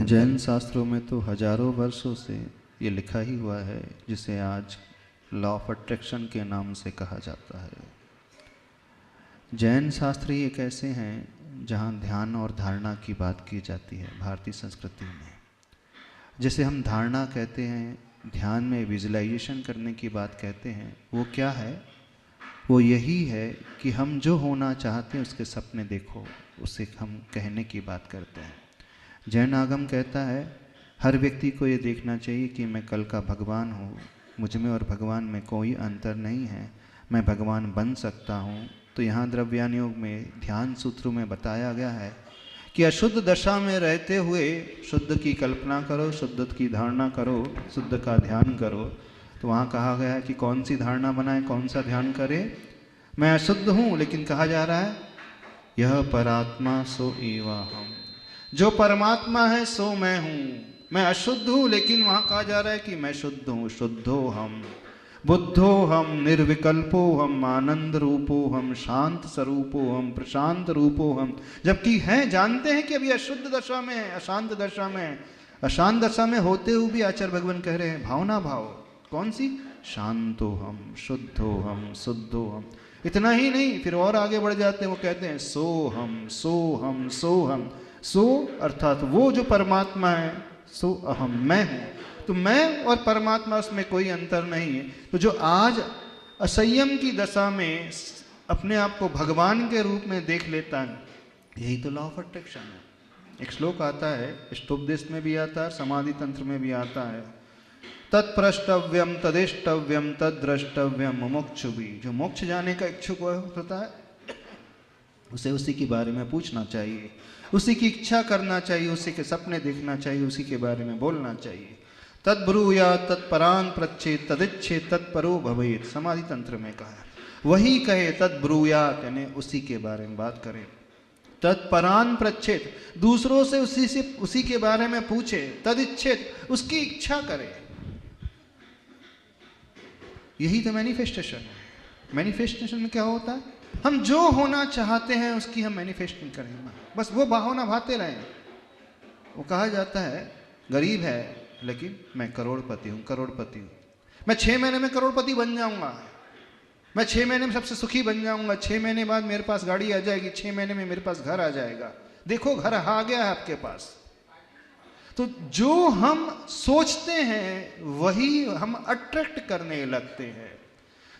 जैन शास्त्रों में तो हजारों वर्षों से ये लिखा ही हुआ है, जिसे आज लॉ ऑफ अट्रैक्शन के नाम से कहा जाता है। जैन शास्त्र ही एक ऐसे हैं जहाँ ध्यान और धारणा की बात की जाती है भारतीय संस्कृति में। जैसे हम धारणा कहते हैं, ध्यान में विजुअलाइजेशन करने की बात कहते हैं, वो क्या है? वो यही है कि हम जो होना चाहते हैं उसके सपने देखो, उसे हम कहने की बात करते हैं। जैन आगम कहता है हर व्यक्ति को ये देखना चाहिए कि मैं कल का भगवान हूँ, मुझ में और भगवान में कोई अंतर नहीं है, मैं भगवान बन सकता हूँ। तो यहाँ द्रव्यान योग में ध्यान सूत्रों में बताया गया है कि अशुद्ध दशा में रहते हुए शुद्ध की कल्पना करो, शुद्ध की धारणा करो, शुद्ध का ध्यान करो। तो वहाँ कहा गया है कि कौन सी धारणा बनाए, कौन सा ध्यान करे। मैं अशुद्ध हूँ, लेकिन कहा जा रहा है यह परात्मा सो एवा हम, जो परमात्मा है सो मैं हूँ। मैं अशुद्ध हूँ, लेकिन वहाँ कहा जा रहा है कि मैं शुद्ध हूँ। शुद्धो हम, बुद्धो हम, निर्विकल्पो हम, आनंद रूपो हम, शांत स्वरूपो हम, प्रशांत रूपो हम। जबकि हैं, जानते हैं कि अभी अशुद्ध दशा में है, अशांत दशा में है। अशांत दशा में होते हुए भी आचार्य भगवान कह रहे हैं भावना भाव। कौन सी? शांतो हम, शुद्धो हम, शुद्धो हम। इतना ही नहीं, फिर और आगे बढ़ जाते हैं, वो कहते हैं सो हम, सो हम, सो हम। सो अर्थात वो जो परमात्मा है, सो अहम, मैं हूँ। तो मैं और परमात्मा, उसमें कोई अंतर नहीं है। तो जो आज असंयम की दशा में अपने आप को भगवान के रूप में देख लेता है, यही तो लॉ ऑफ अट्रैक्शन है। एक श्लोक आता है, इष्टोपदेश में भी आता है, समाधि तंत्र में भी आता है, तत्प्रष्टव्यम तदिष्टव्यम तद्द्रष्टव्यम मुमुक्षु भी। जो मोक्ष जाने का इच्छुक होता है उसे उसी के बारे में पूछना चाहिए, उसी की इच्छा करना चाहिए, उसी के सपने देखना चाहिए, उसी के बारे में बोलना चाहिए। तद्ब्रूया तत्परान प्रच्छेद तदिच्छेद तत्परो भवेत, समाधि तंत्र में कहा है। वही कहे तद्ब्रूयात, यानी उसी के बारे में बात करें। तत्परान प्रच्छेद, दूसरों से उसी के बारे में पूछे। तदिच्छेद, उसकी इच्छा करे। यही तो मैनिफेस्टेशन है। मैनिफेस्टेशन में क्या होता है? हम जो होना चाहते हैं उसकी हम मैनिफेस्टिंग करें, बस वो भावना भाते रहें। वो कहा जाता है गरीब है लेकिन मैं करोड़पति हूँ, करोड़पति हूँ। मैं 6 महीने में करोड़पति बन जाऊंगा, मैं 6 महीने में सबसे सुखी बन जाऊंगा, 6 महीने बाद मेरे पास गाड़ी आ जाएगी, 6 महीने में मेरे पास घर आ जाएगा। देखो घर आ गया है आपके पास। तो जो हम सोचते हैं वही हम अट्रैक्ट करने लगते हैं।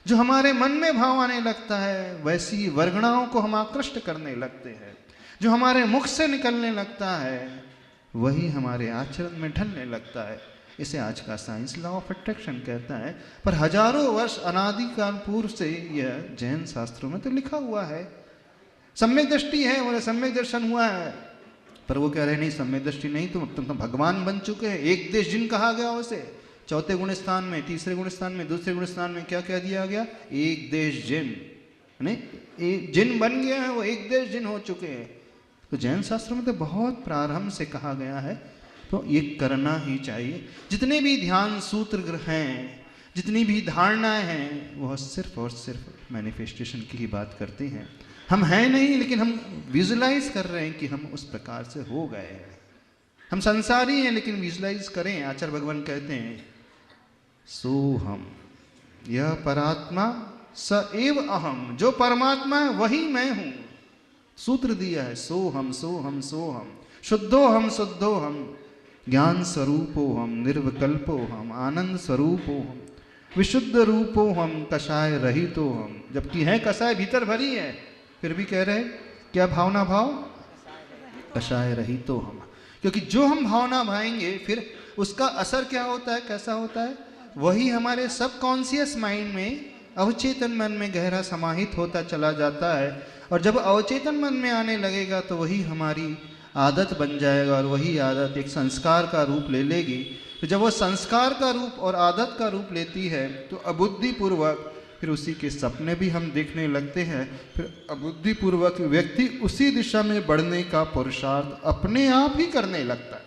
जो हमारे मन में भाव आने लगता है वैसी वर्गणाओं को हम आकृष्ट करने लगते हैं। जो हमारे मुख से निकलने लगता है वही हमारे आचरण में ढलने लगता है। इसे आज का साइंस लॉ ऑफ अट्रैक्शन कहता है। पर हजारों वर्ष अनादिकाल पूर्व से यह जैन शास्त्रों में तो लिखा हुआ है। सम्यक दृष्टि है, बोले सम्यक दर्शन हुआ है, पर वो कह रहे नहीं सम्यक दृष्टि नहीं, तुम तो भगवान बन चुके हैं। एक देश जिन कहा गया उसे, चौथे गुण स्थान में, तीसरे गुण स्थान में, दूसरे गुण स्थान में क्या कह दिया गया? एक देश जिन, नहीं जिन बन गए हैं, वो एक देश जिन हो चुके हैं। तो जैन शास्त्र में तो बहुत प्रारंभ से कहा गया है, तो ये करना ही चाहिए। जितने भी ध्यान सूत्र हैं, जितनी भी धारणाएं हैं, वह सिर्फ और सिर्फ मैनिफेस्टेशन की ही बात करती हैं। हम हैं नहीं, लेकिन हम विजुलाइज कर रहे हैं कि हम उस प्रकार से हो गए हैं। हम संसारी हैं लेकिन विजुलाइज करें। आचार्य भगवान कहते हैं सो हम, यह परात्मा स एव अहम, जो परमात्मा है वही मैं हूं। सूत्र दिया है सो हम, सो हम, सो हम। शुद्धो हम, शुद्धो हम, ज्ञान स्वरूपो हम, निर्विकल्पो हम, आनंद स्वरूपो हम, विशुद्ध रूपो हम, कषाय रहितो हम। जबकि है कषाय भीतर भरी है, फिर भी कह रहे क्या भावना भाव? कषाय रहितो हम। क्योंकि जो हम भावना भाएंगे फिर उसका असर क्या होता है, कैसा होता है? वही हमारे सबकॉन्शियस माइंड में, अवचेतन मन में गहरा समाहित होता चला जाता है। और जब अवचेतन मन में आने लगेगा तो वही हमारी आदत बन जाएगा, और वही आदत एक संस्कार का रूप ले लेगी। तो जब वो संस्कार का रूप और आदत का रूप लेती है तो अबुद्धिपूर्वक फिर उसी के सपने भी हम देखने लगते हैं। फिर अबुद्धिपूर्वक व्यक्ति उसी दिशा में बढ़ने का पुरुषार्थ अपने आप ही करने लगता है।